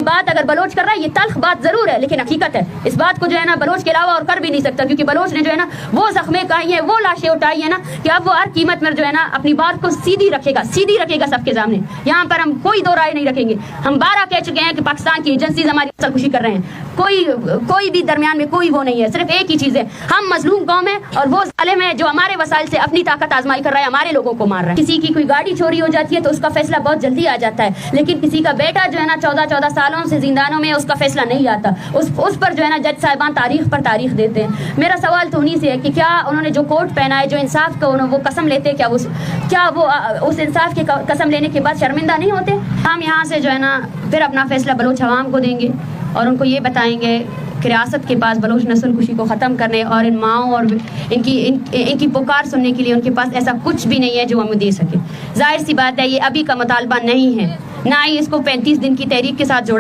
بات اگر بلوچ کر رہا ہے یہ تلخ بات ضرور ہے لیکن حقیقت ہے. اس بات کو جو ہے نا بلوچ کے علاوہ اور کر بھی نہیں سکتا کیونکہ بلوچ نے جو ہے نا وہ زخمیں کھائی ہیں, وہ لاشیں اٹھائی ہیں نا کہ اب وہ ہر قیمت میں جو ہے نا اپنی بات کو سیدھی رکھے گا سب کے سامنے. یہاں پر ہم کوئی دو رائے نہیں رکھیں گے. ہم 12 کہہ چکے ہیں کہ پاکستان کی ایجنسیز ہماری اصل خوشی کر رہے ہیں. کوئی بھی درمیان میں کوئی وہ نہیں ہے. صرف ایک ہی چیز ہے, ہم مظلوم قوم ہے اور وہ ظالم ہے جو ہمارے وسائل سے اپنی طاقت آزمائی کر رہا ہے, ہمارے لوگوں کو مار رہا ہے. کسی کی کوئی گاڑی چوری ہو جاتی ہے تو اس کا فیصلہ بہت جلدی آ جاتا ہے, لیکن کسی کا بیٹا جو ہے نا 14 سالوں سے زندانوں میں اس کا فیصلہ نہیں آتا. اس پر جو ہے نا جج صاحبان تاریخ پر تاریخ دیتے ہیں. میرا سوال تو انہیں سے ہے کہ کیا انہوں نے جو کوٹ پہنا ہے, جو انصاف کا وہ قسم لیتے, کیا وہ اس انصاف کی قسم لینے کے بعد شرمندہ نہیں ہوتے؟ ہم یہاں سے جو ہے نا پھر اپنا فیصلہ بلوچ عوام کو دیں گے اور ان کو یہ بتائیں گے کہ ریاست کے پاس بلوچ نسل کشی کو ختم کرنے اور ان ماؤں اور ان کی پکار سننے کے لیے ان کے پاس ایسا کچھ بھی نہیں ہے جو ہم دے سکے. ظاہر سی بات ہے یہ ابھی کا مطالبہ نہیں ہے, نہ ہی اس کو 35 دن کی تحریک کے ساتھ جوڑا